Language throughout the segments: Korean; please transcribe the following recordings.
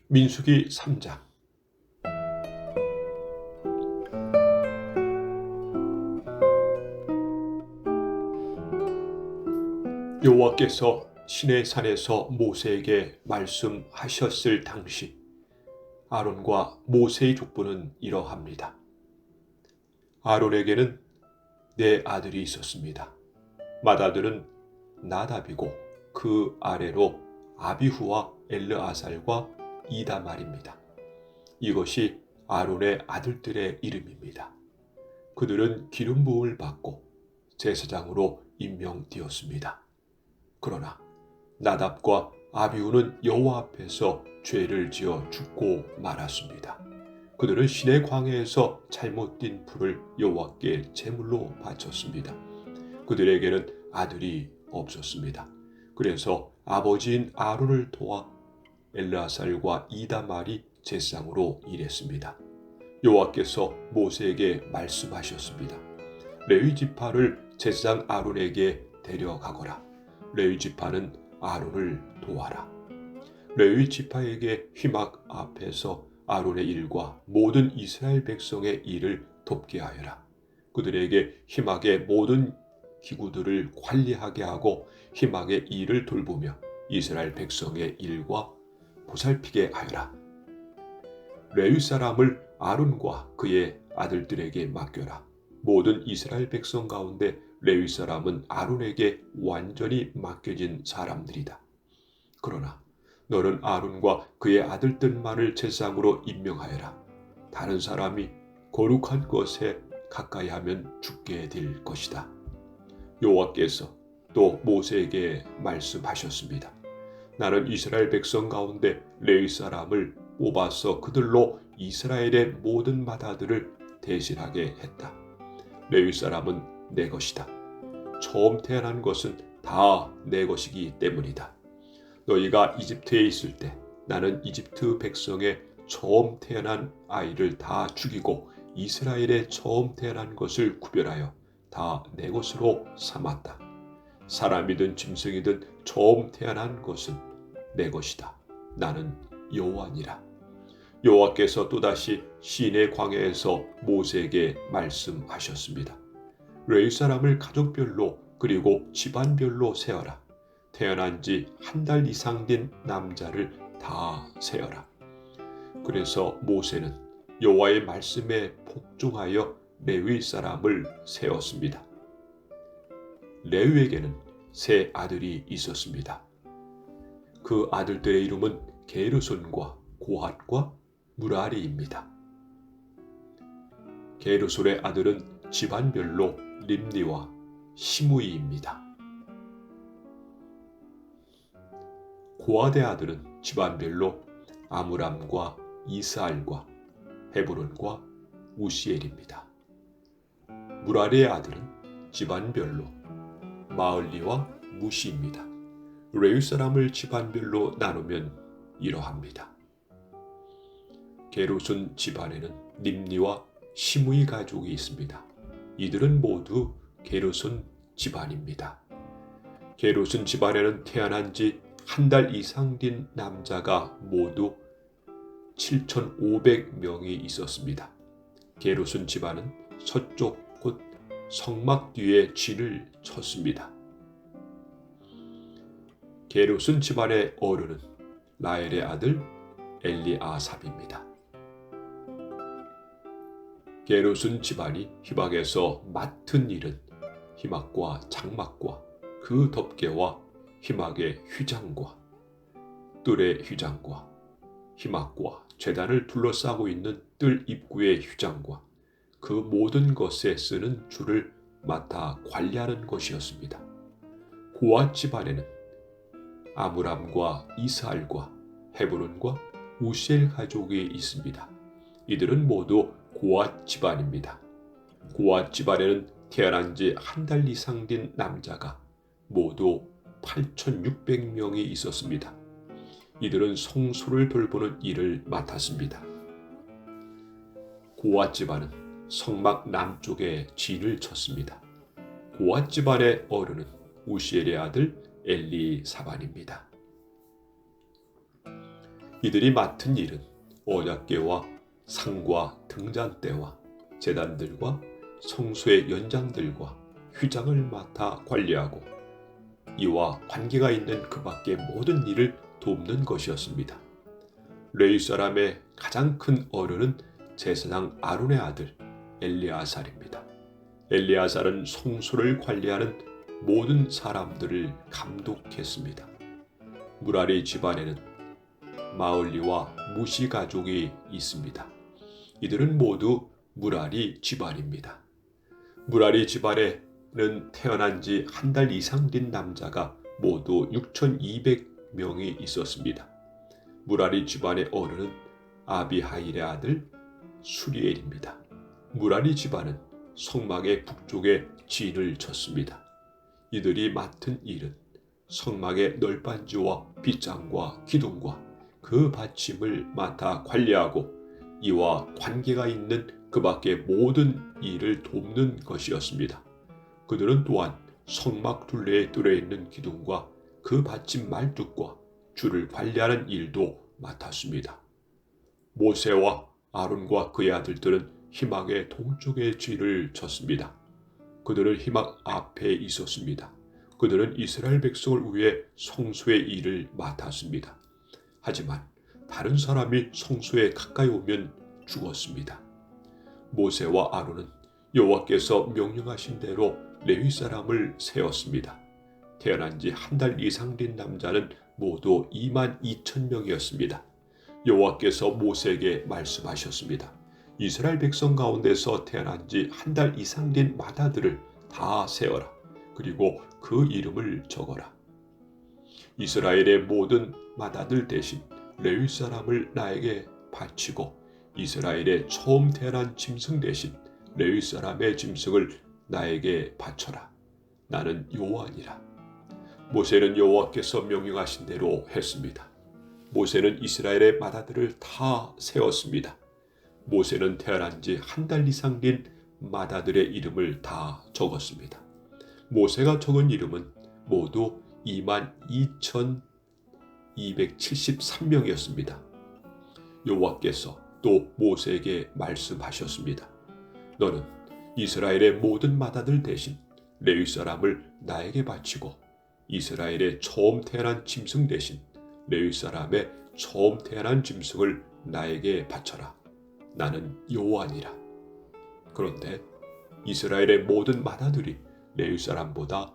민수기 3장. 여호와께서 시내 산에서 모세에게 말씀하셨을 당시 아론과 모세의 족보는 이러합니다. 아론에게는 네 아들이 있었습니다. 맏아들은 나답이고 그 아래로 아비후와 엘르아살과 이다말입니다. 이것이 아론의 아들들의 이름입니다. 그들은 기름 부음을 받고 제사장으로 임명되었습니다. 그러나 나답과 아비후는 여호와 앞에서 죄를 지어 죽고 말았습니다. 그들은 시내 광야에서 잘못된 불을 여호와께 제물로 바쳤습니다. 그들에게는 아들이 없었습니다. 그래서 아버지인 아론을 도와 엘르아살과 이다말이 제사장으로 일했습니다. 여호와께서 모세에게 말씀하셨습니다. 레위 지파를 제사장 아론에게 데려가거라. 레위 지파는 아론을 도와라. 레위 지파에게 휘막 앞에서 아론의 일과 모든 이스라엘 백성의 일을 돕게 하여라. 그들에게 휘막의 모든 기구들을 관리하게 하고 휘막의 일을 돌보며 이스라엘 백성의 일과 보살피게 하여라. 레위 사람을 아론과 그의 아들들에게 맡겨라. 모든 이스라엘 백성 가운데 레위 사람은 아론에게 완전히 맡겨진 사람들이다. 그러나 너는 아론과 그의 아들들만을 제사장으로 임명하여라. 다른 사람이 거룩한 것에 가까이 하면 죽게 될 것이다. 여호와께서 또 모세에게 말씀하셨습니다. 나는 이스라엘 백성 가운데 레위 사람을 뽑아서 그들로 이스라엘의 모든 맏아들을 대신하게 했다. 레위 사람은 내 것이다. 처음 태어난 것은 다 내 것이기 때문이다. 너희가 이집트에 있을 때 나는 이집트 백성의 처음 태어난 아이를 다 죽이고 이스라엘의 처음 태어난 것을 구별하여 다 내 것으로 삼았다. 사람이든 짐승이든 처음 태어난 것은 내 것이다. 나는 여호와니라. 여호와께서 또다시 시내 광야에서 모세에게 말씀하셨습니다. 레위 사람을 가족별로 그리고 집안별로 세어라. 태어난 지 한 달 이상 된 남자를 다 세어라. 그래서 모세는 여호와의 말씀에 복종하여 레위 사람을 세웠습니다. 레위에게는 세 아들이 있었습니다. 그 아들들의 이름은 게르손과 고핫과 무라리입니다. 게르손의 아들은 집안별로 림니와 시므이입니다. 고핫의 아들은 집안별로 아므람과 이스알과 헤브론과 우시엘입니다. 무라리의 아들은 집안별로 마을리와 무시입니다. 레위 사람을 집안별로 나누면 이러합니다. 게르손 집안에는 림니와 시므이 가족이 있습니다. 이들은 모두 게르손 집안입니다. 게르손 집안에는 태어난 지 한 달 이상 된 남자가 모두 7,500명이 있었습니다. 게르손 집안은 서쪽 곧 성막 뒤에 진을 쳤습니다. 게르손 집안의 어른은 라엘의 아들 엘리아삽입니다. 게르손 집안이 휘막에서 맡은 일은 휘막과 장막과 그 덮개와 휘막의 휘장과 뜰의 휘장과 휘막과 제단을 둘러싸고 있는 뜰 입구의 휘장과 그 모든 것에 쓰는 줄을 맡아 관리하는 것이었습니다. 고핫 집안에는 아므람과 이스알과 헤브론과 우시엘 가족이 있습니다. 이들은 모두 고핫 집안입니다. 고핫 집안에는 태어난 지 한 달 이상 된 남자가 모두 8,600명이 있었습니다. 이들은 성소를 돌보는 일을 맡았습니다. 고핫 집안은 성막 남쪽에 진을 쳤습니다. 고핫 집안의 어른은 우시엘의 아들 엘리사반입니다. 이들이 맡은 일은 언약궤와 상과 등잔대와 제단들과 성소의 연장들과 휘장을 맡아 관리하고 이와 관계가 있는 그 밖의 모든 일을 돕는 것이었습니다. 레위 사람의 가장 큰 어른은 제사장 아론의 아들 엘리아살입니다. 엘리아살은 성소를 관리하는 모든 사람들을 감독했습니다. 무라리 집안에는 마을리와 무시 가족이 있습니다. 이들은 모두 무라리 집안입니다. 무라리 집안에는 태어난 지 한 달 이상 된 남자가 모두 6,200명이 있었습니다. 무라리 집안의 어른은 아비하일의 아들 수리엘입니다. 무라리 집안은 성막의 북쪽에 진을 쳤습니다. 이들이 맡은 일은 성막의 널빤지와 빗장과 기둥과 그 받침을 맡아 관리하고 이와 관계가 있는 그 밖의 모든 일을 돕는 것이었습니다. 그들은 또한 성막 둘레에 뚫려 있는 기둥과 그 받침 말뚝과 줄을 관리하는 일도 맡았습니다. 모세와 아론과 그의 아들들은 희망의 동쪽에 진을 쳤습니다. 그들은 희망 앞에 있었습니다. 그들은 이스라엘 백성을 위해 성소의 일을 맡았습니다. 하지만 다른 사람이 성소에 가까이 오면 죽었습니다. 모세와 아론은 여호와께서 명령하신 대로 레위 사람을 세웠습니다. 태어난 지 한 달 이상 된 남자는 모두 22,000명이었습니다. 여호와께서 모세에게 말씀하셨습니다. 이스라엘 백성 가운데서 태어난 지 한 달 이상 된 마다들을 다 세어라. 그리고 그 이름을 적어라. 이스라엘의 모든 마다들 대신 레위 사람을 나에게 바치고 이스라엘의 처음 태어난 짐승 대신 레위 사람의 짐승을 나에게 바쳐라. 나는 여호와니라. 모세는 여호와께서 명령하신 대로 했습니다. 모세는 이스라엘의 마다들을 다 세웠습니다. 모세는 태어난 지 한 달 이상 된 마다들의 이름을 다 적었습니다. 모세가 적은 이름은 모두 22,273명이었습니다. 여호와께서 또 모세에게 말씀하셨습니다. 너는 이스라엘의 모든 마다들 대신 레위 사람을 나에게 바치고 이스라엘의 처음 태어난 짐승 대신 레위 사람의 처음 태어난 짐승을 나에게 바쳐라. 나는 여호와니라. 그런데 이스라엘의 모든 마다들이 레위 사람보다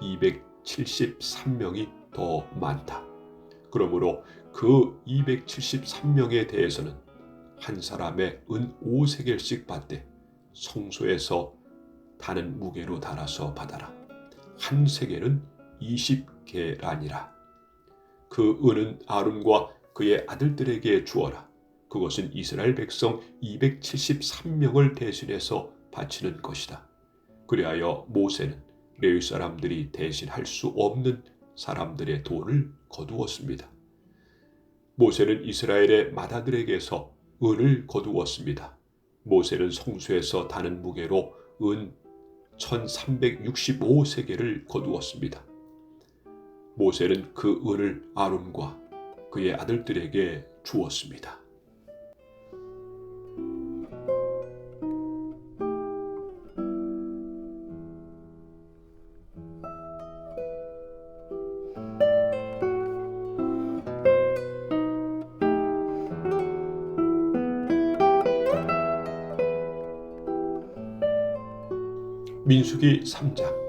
273명이 더 많다. 그러므로 그 273명에 대해서는 한 사람의 은 5세겔씩 받되 성소에서 다는 무게로 달아서 받아라. 한 세겔은 20게라니라. 그 은은 아론과 그의 아들들에게 주어라. 그것은 이스라엘 백성 273명을 대신해서 바치는 것이다. 그리하여 모세는 레위 사람들이 대신할 수 없는 사람들의 돈을 거두었습니다. 모세는 이스라엘의 마다들에게서 은을 거두었습니다. 모세는 성소에서 다는 무게로 은 1365세겔을 거두었습니다. 모세는 그 은을 아론과 그의 아들들에게 주었습니다. 민수기 3장.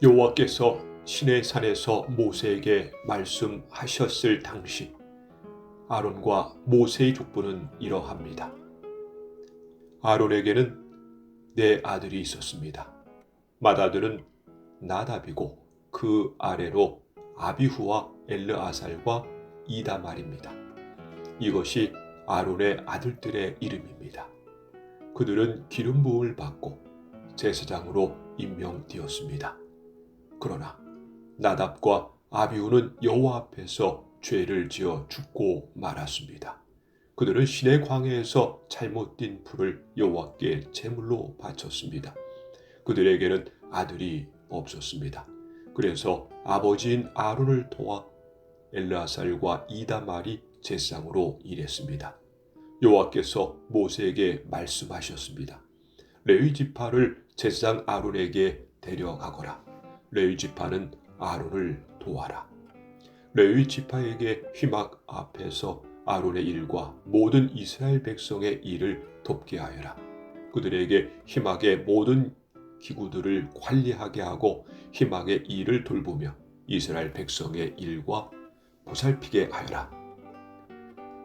여호와께서 시내 산에서 모세에게 말씀하셨을 당시 아론과 모세의 족보는 이러합니다. 아론에게는 네 아들이 있었습니다. 맏아들은 나답이고 그 아래로 아비후와 엘르아살과 이다말입니다. 이것이 아론의 아들들의 이름입니다. 그들은 기름 부음을 받고 제사장으로 임명되었습니다. 그러나 나답과 아비후는 여호와 앞에서 죄를 지어 죽고 말았습니다. 그들은 시내 광야에서 잘못된 풀을 여호와께 제물로 바쳤습니다. 그들에게는 아들이 없었습니다. 그래서 아버지인 아론을 도와 엘르아살과 이다말이 제상으로 일했습니다. 여호와께서 모세에게 말씀하셨습니다. 레위 지파를 제상 아론에게 데려가거라. 레위 지파는 아론을 도와라. 레위 지파에게 휘막 앞에서 아론의 일과 모든 이스라엘 백성의 일을 돕게 하여라. 그들에게 휘막의 모든 기구들을 관리하게 하고 휘막의 일을 돌보며 이스라엘 백성의 일과 보살피게 하여라.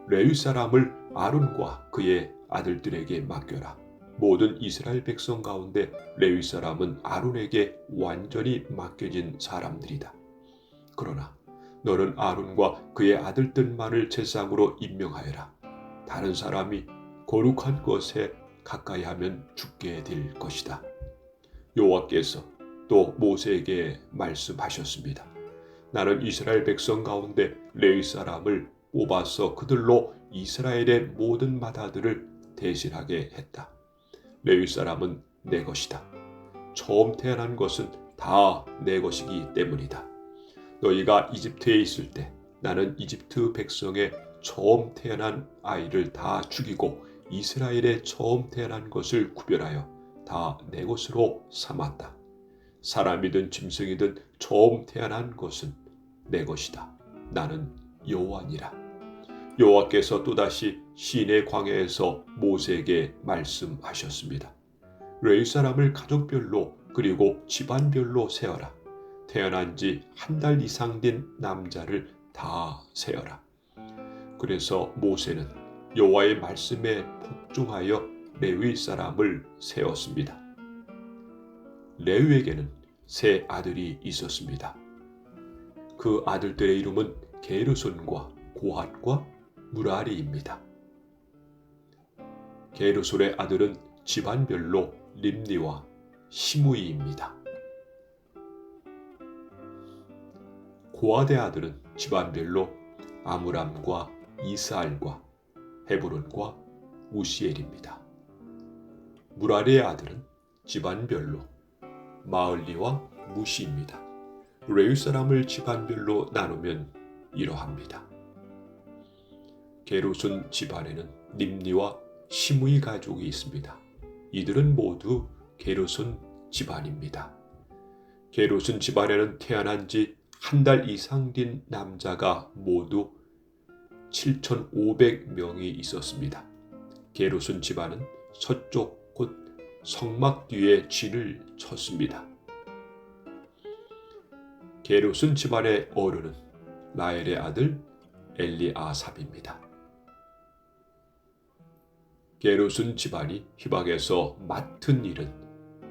레위 사람을 아론과 그의 아들들에게 맡겨라. 모든 이스라엘 백성 가운데 레위 사람은 아론에게 완전히 맡겨진 사람들이다. 그러나 너는 아론과 그의 아들들만을 제사장으로 임명하여라. 다른 사람이 거룩한 것에 가까이 하면 죽게 될 것이다. 여호와께서 또 모세에게 말씀하셨습니다. 나는 이스라엘 백성 가운데 레위 사람을 뽑아서 그들로 이스라엘의 모든 맏아들을 대신하게 했다. 레위 사람은 내 것이다. 처음 태어난 것은 다 내 것이기 때문이다. 너희가 이집트에 있을 때 나는 이집트 백성의 처음 태어난 아이를 다 죽이고 이스라엘의 처음 태어난 것을 구별하여 다 내 것으로 삼았다. 사람이든 짐승이든 처음 태어난 것은 내 것이다. 나는 여호와니라. 여호와께서 또다시 시내 광야에서 모세에게 말씀하셨습니다. 레위 사람을 가족별로 그리고 집안별로 세어라. 태어난 지 한 달 이상 된 남자를 다 세어라. 그래서 모세는 여호와의 말씀에 복종하여 레위 사람을 세웠습니다. 레위에게는 세 아들이 있었습니다. 그 아들들의 이름은 게르손과 고핫과 무라리입니다. 게르손의 아들은 집안별로 림니와 시므이입니다. 고핫의 아들은 집안별로 아므람과 이스알과 헤브론과 우시엘입니다. 무라리의 아들은 집안별로 마을리와 무시입니다. 레위 사람을 집안별로 나누면 이러합니다. 게르손 집안에는 림니와 시므이 가족이 있습니다. 이들은 모두 게르손 집안입니다. 게르손 집안에는 태어난 지 한 달 이상 된 남자가 모두 7,500명이 있었습니다. 게르손 집안은 서쪽 곧 성막 뒤에 진을 쳤습니다. 게르손 집안의 어른은 라엘의 아들 엘리아삽입니다. 게르손 집안이 휘막에서 맡은 일은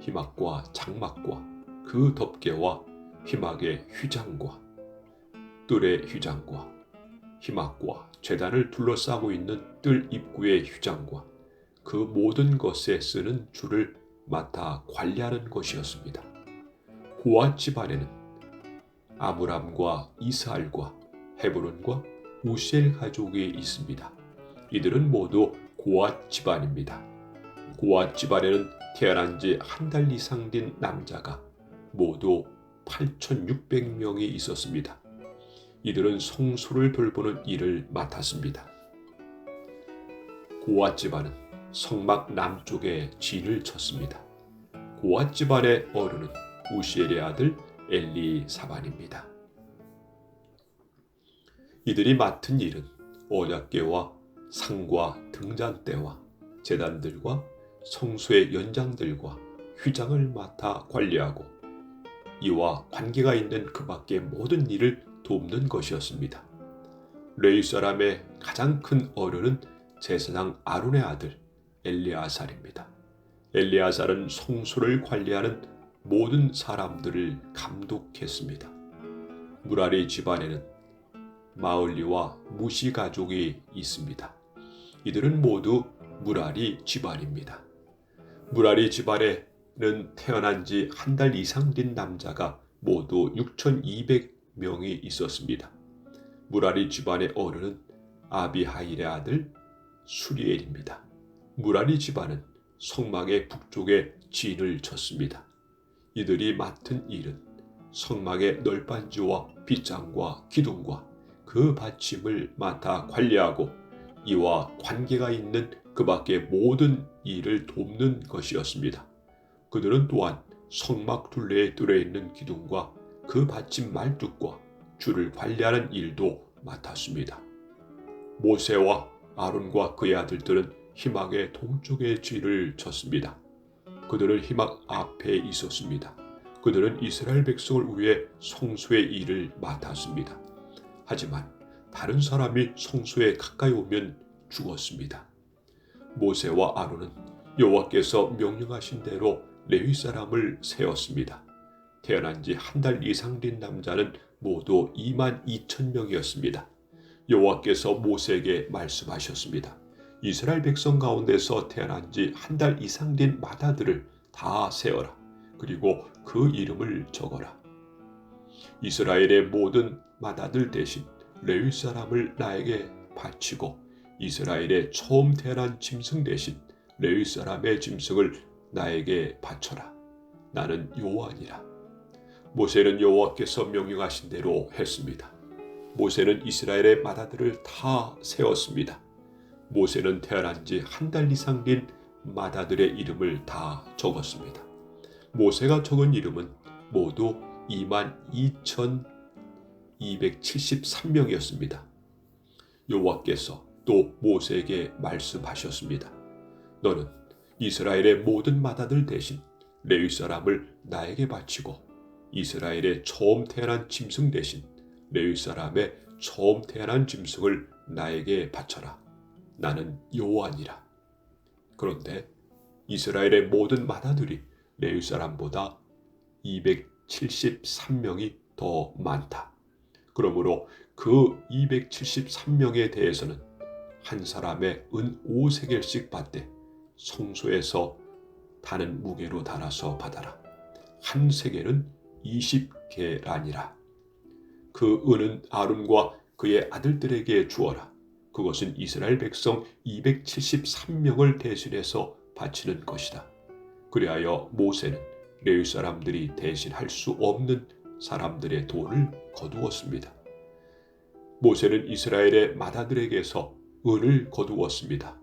휘막과 장막과 그 덮개와 휘막의 휘장과 뜰의 휘장과 휘막과 제단을 둘러싸고 있는 뜰 입구의 휘장과 그 모든 것에 쓰는 줄을 맡아 관리하는 것이었습니다. 고핫 집안에는 아므람과 이스알과 헤브론과 우시엘 가족이 있습니다. 이들은 모두 고핫 집안입니다. 고핫 집안에는 태어난 지 한 달 이상 된 남자가 모두 8,600명이 있었습니다. 이들은 성소를 돌보는 일을 맡았습니다. 고핫 집안은 성막 남쪽에 진을 쳤습니다. 고핫 집안의 어른은 우시엘의 아들 엘리사반입니다. 이들이 맡은 일은 언약궤와 상과 등잔대와 제단들과 성소의 연장들과 휘장을 맡아 관리하고 이와 관계가 있는 그 밖의 모든 일을 돕는 것이었습니다. 레위 사람의 가장 큰 어른은 제사장 아론의 아들 엘리아살입니다. 엘리아살은 성소를 관리하는 모든 사람들을 감독했습니다. 무라리 집안에는 마을리와 무시 가족이 있습니다. 이들은 모두 무라리 집안입니다. 무라리 집안에는 태어난 지 한 달 이상 된 남자가 모두 6,200명이 있었습니다. 무라리 집안의 어른은 아비하일의 아들 수리엘입니다. 무라리 집안은 성막의 북쪽에 진을 쳤습니다. 이들이 맡은 일은 성막의 널빤지와 빗장과 기둥과 그 받침을 맡아 관리하고 이와 관계가 있는 그 밖의 모든 일을 돕는 것이었습니다. 그들은 또한 성막 둘레에 뚫어있는 기둥과 그 받침 말뚝과 줄을 관리하는 일도 맡았습니다. 모세와 아론과 그의 아들들은 희막의 동쪽에 쥐를 쳤습니다. 그들은 희막 앞에 있었습니다. 그들은 이스라엘 백성을 위해 성소의 일을 맡았습니다. 하지만 다른 사람이 성소에 가까이 오면 죽었습니다. 모세와 아론은 여호와께서 명령하신 대로 레위 사람을 세웠습니다. 태어난 지 한 달 이상 된 남자는 모두 22,000명이었습니다. 여호와께서 모세에게 말씀하셨습니다. 이스라엘 백성 가운데서 태어난 지 한 달 이상 된 마다들을 다 세어라. 그리고 그 이름을 적어라. 이스라엘의 모든 마다들 대신 레위 사람을 나에게 바치고 이스라엘의 처음 태어난 짐승 대신 레위 사람의 짐승을 나에게 바쳐라. 나는 여호와니라. 모세는 여호와께서 명령하신 대로 했습니다. 모세는 이스라엘의 마다들을 다 세웠습니다. 모세는 태어난 지 한 달 이상 된 마다들의 이름을 다 적었습니다. 모세가 적은 이름은 모두 22,273명이었습니다. 여호와께서 또 모세에게 말씀하셨습니다. 너는 이스라엘의 모든 마다들 대신 레위 사람을 나에게 바치고 이스라엘의 처음 태어난 짐승 대신 레위 사람의 처음 태어난 짐승을 나에게 바쳐라. 나는 여호와니라. 그런데 이스라엘의 모든 마다들이 레위 사람보다 273명이 더 많다. 그러므로 그 273명에 대해서는 한 사람의 은 5세겔씩 받되 성소에서 다는 무게로 달아서 받아라. 한 세겔은 20게라니라. 그 은은 아론과 그의 아들들에게 주어라. 그것은 이스라엘 백성 273명을 대신해서 바치는 것이다. 그리하여 모세는 레위 사람들이 대신할 수 없는 사람들의 돈을 거두었습니다. 모세는 이스라엘의 마다들에게서 은을 거두었습니다.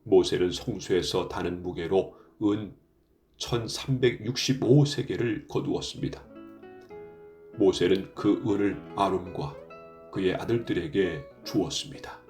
모세는 성소에서 다는 무게로 은 1365세겔을 거두었습니다. 모세는 그 은을 아론과 그의 아들들에게 주었습니다.